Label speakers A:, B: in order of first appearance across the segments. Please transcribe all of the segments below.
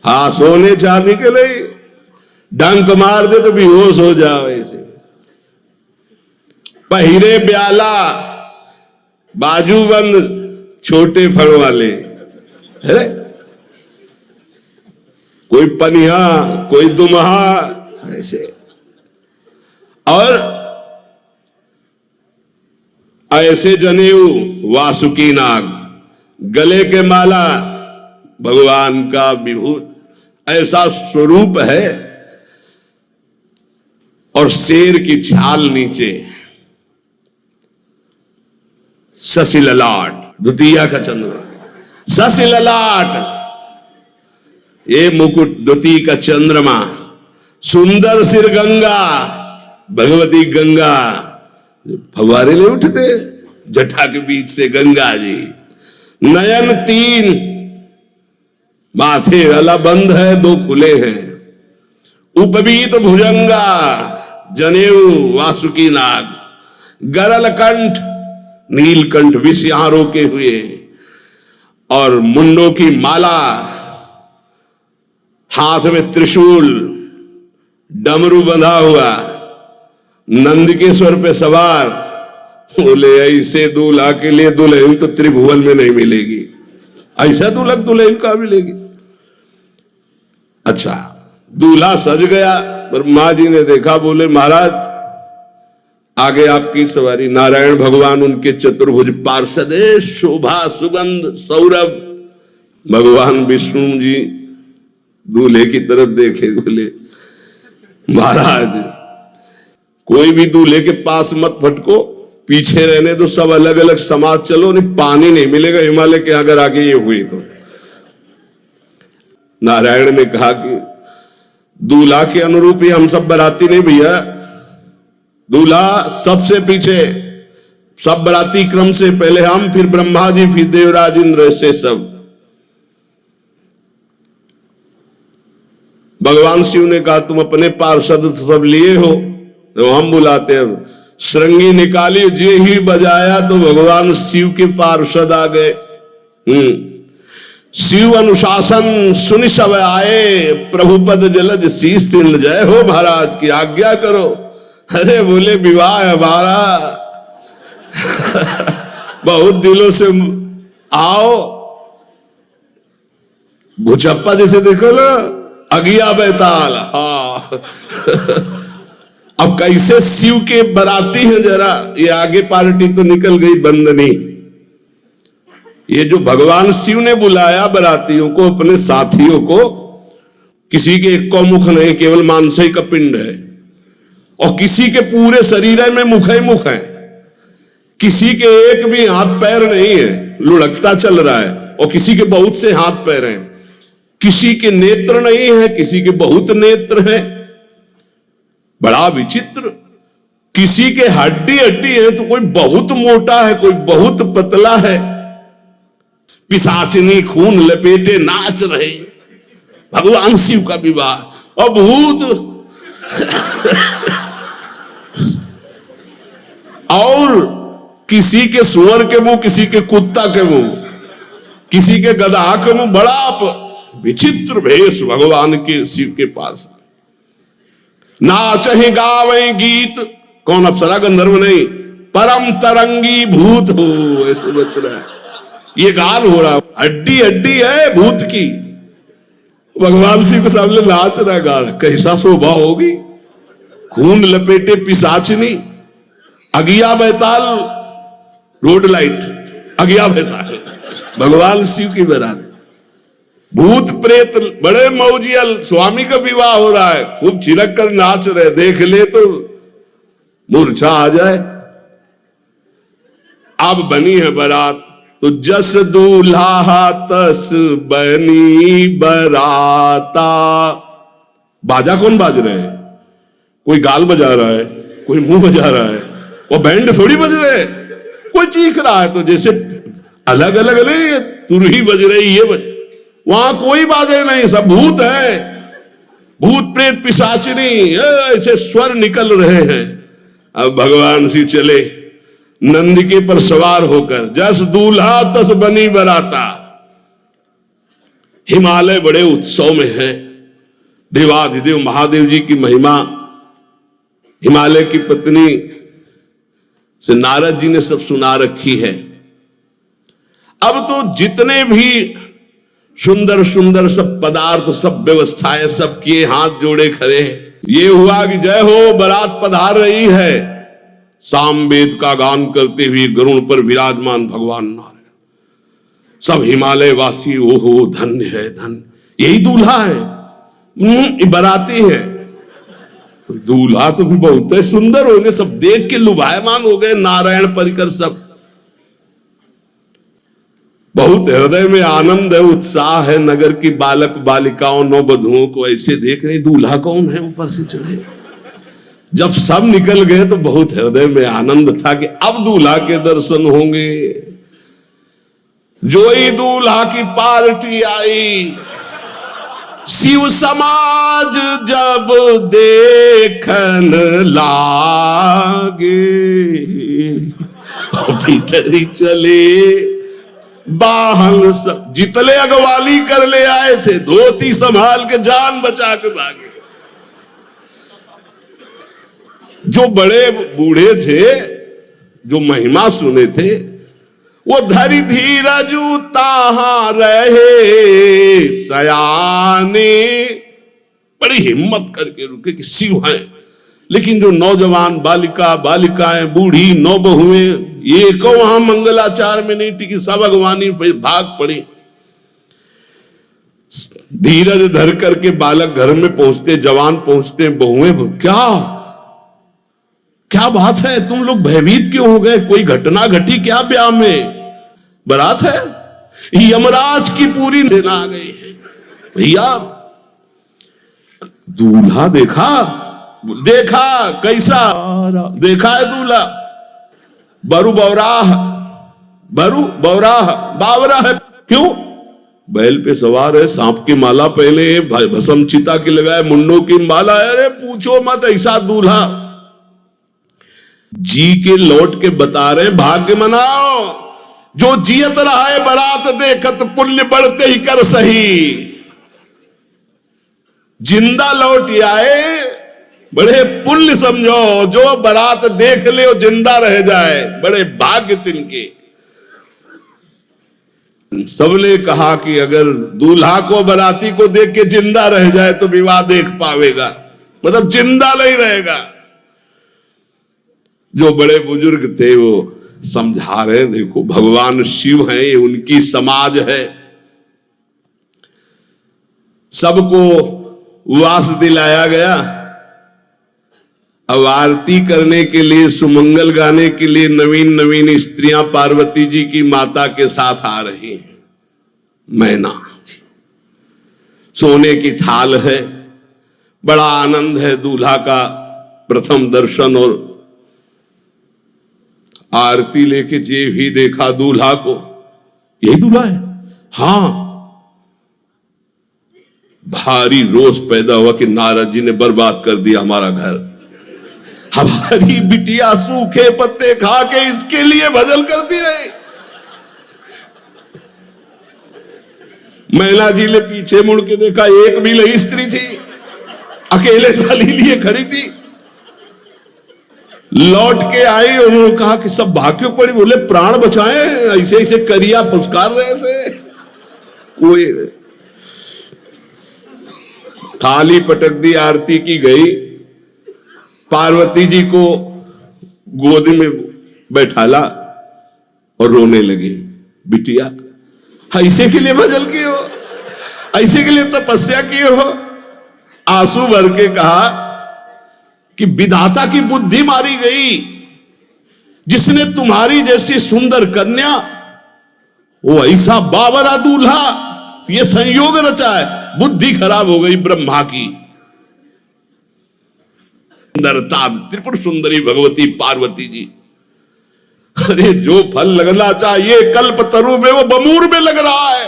A: हाँ, सोने चांदी के लिए डंक मार दे तो बेहोश हो जाओ ऐसे। पहिरे ब्याला बाजूबंद छोटे फड़ वाले है, कोई पनिया कोई दुमहा ऐसे। और ऐसे जनेऊ वासुकी नाग, गले के माला भगवान का विभूत, ऐसा स्वरूप है। और शेर की छाल नीचे, शशि ललाट, द्वितीया का चंद्र, शशि ललाट, ये मुकुट द्वितीय का चंद्रमा, सुंदर सिर गंगा, भगवती गंगा, फवारे नहीं उठते जटा के बीच से गंगा जी। नयन 3, माथे वाला बंद है, 2 खुले हैं। उपवीत भुजंगा, जनेऊ वासुकी नाग, गरल कंठ, नीलकंठ विष यहां रोके हुए, और मुंडों की माला, हाथ में त्रिशूल, डमरू बंधा हुआ, नंदकेश्वर पे सवार। बोले ऐसे दूल्हा के लिए दुल्हन तो त्रिभुवन में नहीं मिलेगी, ऐसा दूल्हा दुल्हन का मिलेगी। अच्छा, दूल्हा सज गया, पर मां जी ने देखा, बोले महाराज आगे आपकी सवारी। नारायण भगवान उनके चतुर्भुज पार्षद, शोभा सुगंध सौरभ। भगवान विष्णु जी दूल्हे की तरफ देखे, बोले महाराज कोई भी दूल्हे के पास मत फटको, पीछे रहने दो, सब अलग अलग समाज चलो, नहीं पानी नहीं मिलेगा हिमालय के अगर आगे ये हुई तो। नारायण ने कहा कि दूल्हा के अनुरूप ही हम सब बराती नहीं भैया, दूल्हा सबसे पीछे, सब बराती क्रम से पहले हम, फिर ब्रह्मा जी, फिर देवराज इंद्र, से सब। भगवान शिव ने कहा तुम अपने पार्षद सब लिए हो, तो हम बुलाते हैं। श्रृंगी निकाली, जे ही बजाया तो भगवान शिव के पार्षद आ गए। शिव अनुशासन सुनि सब आए, प्रभुपद जलद शीस तीर्ण, जय हो महाराज की आज्ञा करो। अरे बोले विवाह हमारा बहुत दिलों से आओ। भुचप्पा जैसे देखो ना, अगिया बैताल। हाँ अब कैसे शिव के बराती हैं, जरा ये आगे पार्टी तो निकल गई बंदनी। ये जो भगवान शिव ने बुलाया बरातियों को, अपने साथियों को, किसी के एक को मुख नहीं, केवल मांसई का पिंड है, और किसी के पूरे शरीर में मुख ही मुख है, किसी के एक भी हाथ पैर नहीं है, लुढ़कता चल रहा है, और किसी के बहुत से हाथ पैर हैं, किसी के नेत्र नहीं है, किसी के बहुत नेत्र हैं, बड़ा विचित्र। किसी के हड्डी हड्डी है तो कोई बहुत मोटा है, कोई बहुत पतला है। पिशाचिनी खून लपेटे नाच रहे, भगवान शिव का विवाह। और भूत और किसी के सुअर के मुंह, किसी के कुत्ता के मुंह, किसी के गधा के मुंह, बड़ा विचित्र भेष भगवान के शिव के पास। नाचहि गावे गीत, कौन अप्सरा गंधर्व नहीं, परम तरंगी भूत हो, ऐसे बच रहा है। ये गाल हो रहा, हड्डी हड्डी है भूत की, भगवान शिव के सामने नाच रहा है गाल। कैसा शोभा होगी, खून लपेटे पिशाचिनी, अगिया बैताल, रोड लाइट अगिया बैताल, भगवान शिव की बारात। भूत प्रेत बड़े मौजियल, स्वामी का विवाह हो रहा है, खूब छिड़क कर नाच रहे, देख ले तो मूर्छा आ जाए। अब बनी है बारात, तो जस दूल्हा तस बनी बराता। बाजा कौन बाज रहे हैं, कोई गाल बजा रहा है, कोई मुंह बजा रहा है, वो बैंड थोड़ी बज रहे, कोई चीख रहा है, तो जैसे अलग अलग नहीं, तुरही बज रही, ये बज, वहां कोई बाजे नहीं, सब भूत है, भूत प्रेत पिशाचिनी, ऐसे स्वर निकल रहे हैं। अब भगवान शिव चले नंदिके पर सवार होकर, जस दूल्हा तस बनी बराता। हिमालय बड़े उत्सव में है। देवाधिदेव महादेव जी की महिमा हिमालय की पत्नी से नारद जी ने सब सुना रखी है। अब तो जितने भी सुंदर सुंदर सब पदार्थ, सब व्यवस्थाएं, सब किए, हाथ जोड़े खड़े हैं। ये हुआ कि जय हो, बारात पधार रही है। सामवेद का गान करते हुए गरुड़ पर विराजमान भगवान नारायण। सब हिमालय वासी ओहो धन्य है, धन्य, यही दूल्हा है, बाराती है। तो दूल्हा तो भी बहुत सुंदर हो गए, सब देख के लुभायमान हो गए। नारायण परिकर सब, बहुत हृदय में आनंद है, उत्साह है। नगर की बालक बालिकाओं, नौवधुओं को ऐसे देख रहे, दूल्हा कौन है ऊपर से चढ़े। जब सब निकल गए तो बहुत हृदय में आनंद था कि अब दूल्हा के दर्शन होंगे। जो ही दूल्हा की पार्टी आई, शिव समाज जब देखन लागे, भीतरी चले बाहन सब, जितने अगवाली कर ले आए थे, धोती संभाल के जान बचा के भागे। जो बड़े बूढ़े थे, जो महिमा सुने थे, वो धरी धीरज ताहा रहे सयाने, बड़ी हिम्मत करके रुके कि शिव हैं। लेकिन जो नौजवान बालिका, बालिकाएं, बूढ़ी, नौबहुएं, ये को वहां मंगलाचार में नहीं टिकी, सब अगवानी पे भाग पड़ी। धीरज धर करके बालक घर में पहुंचते, जवान पहुंचते, बहुएं, क्या बात है, तुम लोग भयभीत क्यों हो गए? कोई घटना घटी क्या ब्याह में? बारात है, यमराज की पूरी सेना आ गई है। भैया दूल्हा देखा, देखा कैसा देखा है दूल्हा? बरु बौराह, बरु बौराह, बावरा है। क्यों? बैल पे सवार है, सांप की माला पहने, भस्म चिता की लगाए, मुंडों की माला है। अरे पूछो मत, ऐसा दूल्हा। जी के लौट के बता रहे, भाग्य मनाओ, जो जियत रहा है बारात देखत, पुण्य बढ़ते ही कर सही। जिंदा लौट आए, बड़े पुण्य समझो। जो बारात देख ले वो जिंदा रह जाए, बड़े भाग्य तिनके। सबने कहा कि अगर दूल्हा को बाराती को देख के जिंदा रह जाए तो विवाह देख पावेगा, मतलब जिंदा नहीं रहेगा। जो बड़े बुजुर्ग थे वो समझा रहे, देखो भगवान शिव हैं, ये उनकी समाज है। सबको वास दिलाया गया। अब आरती करने के लिए, सुमंगल गाने के लिए नवीन नवीन स्त्रियां पार्वती जी की माता के साथ आ रही हैं। मैना, सोने की थाल है, बड़ा आनंद है। दूल्हा का प्रथम दर्शन और आरती लेके जे भी देखा दूल्हा को, यही दूल्हा है। हां, भारी रोष पैदा हुआ कि नारद जी ने बर्बाद कर दिया हमारा घर। हमारी बिटिया सूखे पत्ते खा के इसके लिए भजन करती रही। मैना जी ने पीछे मुड़ के देखा, एक भी नहीं स्त्री थी, अकेले थाली लिए खड़ी थी। लौट के आई, उन्होंने कहा कि सब भाग्य पड़ी। बोले प्राण बचाए, ऐसे ऐसे करिया फुसकार रहे थे। कोई थाली पटक दी, आरती की गई। पार्वती जी को गोद में बैठाला और रोने लगी। बिटिया ऐसे के लिए भजन किए हो, ऐसे के लिए तपस्या किए हो? आंसू भर के कहा कि विधाता की बुद्धि मारी गई। जिसने तुम्हारी जैसी सुंदर कन्या, वो ऐसा बावरा दूल्हा, ये संयोग रचा है। बुद्धि खराब हो गई ब्रह्मा की। सुंदरता, त्रिपुर सुंदरी भगवती पार्वती जी। अरे जो फल लगना चाहिए कल्प तरु में, वो बमूर में लग रहा है।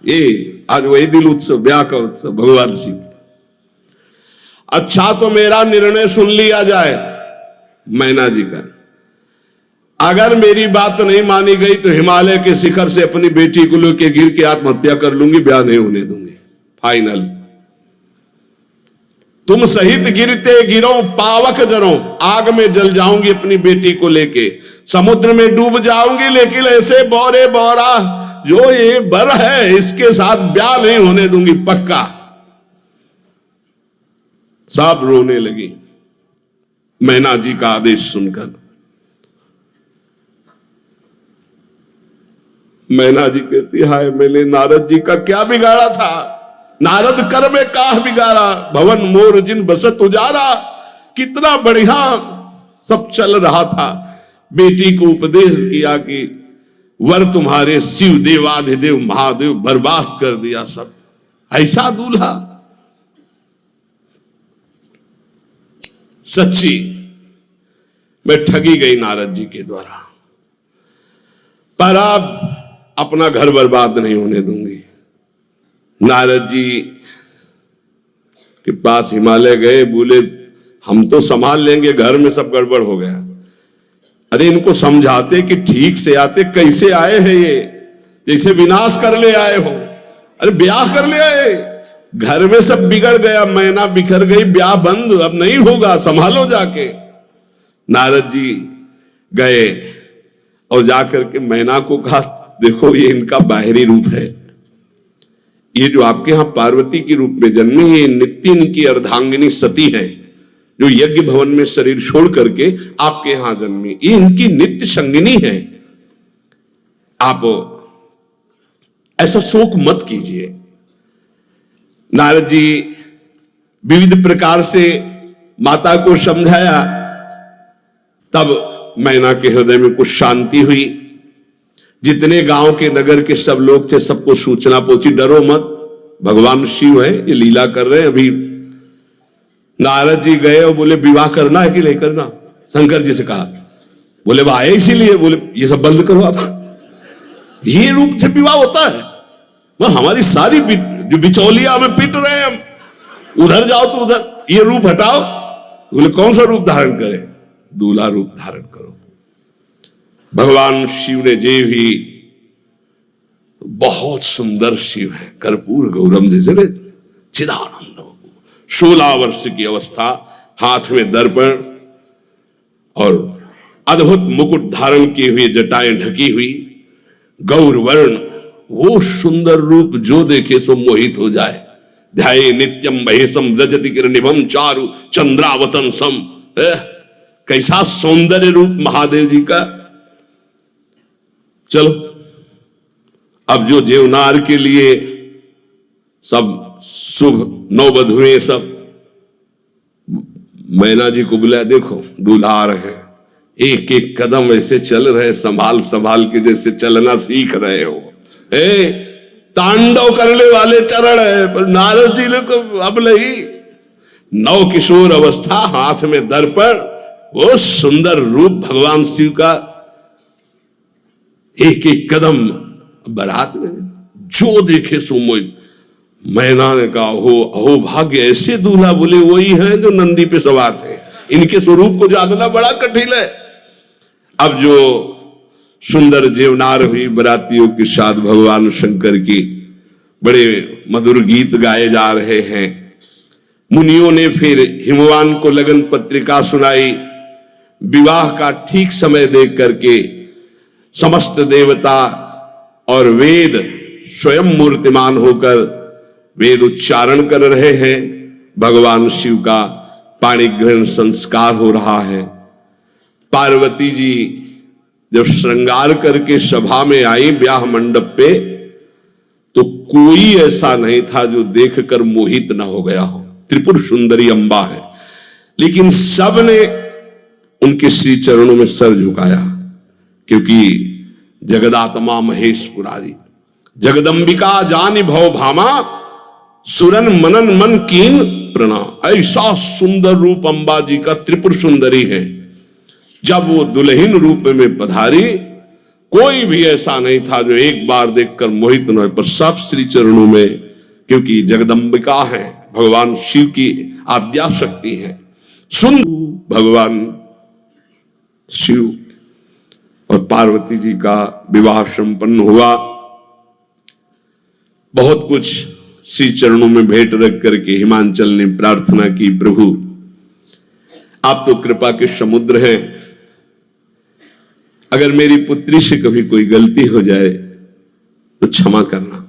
A: ये आज वही दिल उत्सव, ब्याह का उत्सव भगवान शिव। अच्छा तो मेरा निर्णय सुन लिया जाए मैना जी का। अगर मेरी बात नहीं मानी गई तो हिमालय के शिखर से अपनी बेटी को लेके गिर के आत्महत्या कर लूंगी, ब्याह नहीं होने दूंगी, फाइनल। तुम सहित गिरते गिरो पावक जरो, आग में जल जाऊंगी अपनी बेटी को लेके, समुद्र में डूब जाऊंगी, लेकिन ऐसे बोरे बोरा जो ये बर है इसके साथ ब्याह नहीं होने दूंगी, पक्का। सब रोने लगी मैना जी का आदेश सुनकर। मैना जी कहती, हाय मैंने नारद जी का क्या बिगाड़ा था, नारद कर में काह बिगाड़ा, भवन मोर जिन बसत उजारा। कितना बढ़िया सब चल रहा था, बेटी को उपदेश किया कि वर तुम्हारे शिव देवाधिदेव महादेव, बर्बाद कर दिया सब। ऐसा दूल्हा, सच्ची मैं ठगी गई नारद जी के द्वारा, पर अब अपना घर बर्बाद नहीं होने दूंगी। नारद जी के पास हिमालय गए, बोले हम तो संभाल लेंगे, घर में सब गड़बड़ हो गया। अरे इनको समझाते कि ठीक से आते, कैसे आए हैं ये, जैसे विनाश कर ले आए हो। अरे ब्याह कर ले आए, घर में सब बिगड़ गया, मैना बिखर गई, ब्याह बंद, अब नहीं होगा, संभालो जाके। नारद जी गए और जाकर के मैना को कहा, देखो ये इनका बाहरी रूप है, ये जो आपके यहां पार्वती के रूप में जन्मी, ये नित्य इनकी अर्धांगिनी सती है, जो यज्ञ भवन में शरीर छोड़ करके आपके यहां जन्मी, ये इनकी नित्य संगिनी है। आप ऐसा शोक मत कीजिए। नारद जी विविध प्रकार से माता को समझाया, तब मैना के हृदय में कुछ शांति हुई। जितने गांव के नगर के सब लोग थे, सबको सूचना पहुंची, डरो मत, भगवान शिव है, ये लीला कर रहे हैं। अभी नारद जी गए और बोले विवाह करना है कि नहीं करना, शंकर जी से कहा, बोले वह आए इसीलिए, बोले ये सब बंद करो आप, ये रूप से विवाह होता है, वह हमारी सारी जो बिचौलिया हमें पीट रहे हैं, हम उधर जाओ तो उधर, ये रूप हटाओ। बोले कौन सा रूप धारण करें, दूल्हा रूप धारण करो। भगवान शिव ने जे भी, बहुत सुंदर शिव है, कर्पूर गौरम जैसे ने चिदानंद, 16 वर्ष की अवस्था, हाथ में दर्पण और अद्भुत मुकुट धारण किए हुए, जटाएं ढकी हुई, गौर वर्ण, वो सुंदर रूप जो देखे सो मोहित हो जाए। ध्याये नित्यम महेशम रजति किरणिभम चारु चंद्रावतन सम। कैसा सौंदर्य रूप महादेव जी का। चलो अब जो जेवनार के लिए सब शुभ नौबधुएं सब मैना जी को बुलाया, देखो दूल्हा आ रहे हैं, एक एक कदम ऐसे चल रहे, संभाल संभाल के जैसे चलना सीख रहे हो। तांडव करने वाले चरण है, पर नारद जी ने को अब नहीं, नौ किशोर अवस्था, हाथ में दर्पण, वो सुंदर रूप भगवान शिव का, एक एक कदम बारात में जो देखे सो मोहित। मैना ने कहा, हो अहो भाग्य, ऐसे दूल्हा। बोले वही हैं जो नंदी पे सवार थे, इनके स्वरूप को जानना बड़ा कठिन है। अब जो सुंदर जेवनार हुई बरातियों के साथ भगवान शंकर की, बड़े मधुर गीत गाए जा रहे हैं। मुनियों ने फिर हिमवान को लगन पत्रिका सुनाई। विवाह का ठीक समय देख करके समस्त देवता और वेद स्वयं मूर्तिमान होकर वेद उच्चारण कर रहे हैं। भगवान शिव का पाणिग्रहण संस्कार हो रहा है। पार्वती जी जब श्रृंगार करके सभा में आई ब्याह मंडप पे, तो कोई ऐसा नहीं था जो देखकर मोहित ना हो गया हो। त्रिपुर सुंदरी अंबा है, लेकिन सब ने उनके श्री चरणों में सर झुकाया, क्योंकि जगदात्मा महेश पुरारी, जगदंबिका जानि भव भामा, सुरन मनन मन कीन प्रणाम। ऐसा सुंदर रूप अंबा जी का त्रिपुर सुंदरी है। जब वो दुल्हन रूप में पधारी, कोई भी ऐसा नहीं था जो एक बार देखकर मोहित न हो, पर सब श्री चरणों में, क्योंकि जगदंबिका है, भगवान शिव की आद्या शक्ति है। सुन भगवान शिव और पार्वती जी का विवाह संपन्न हुआ। बहुत कुछ श्री चरणों में भेंट रख करके हिमांचल ने प्रार्थना की, प्रभु आप तो कृपा के समुद्र हैं, अगर मेरी पुत्री से कभी कोई गलती हो जाए तो क्षमा करना।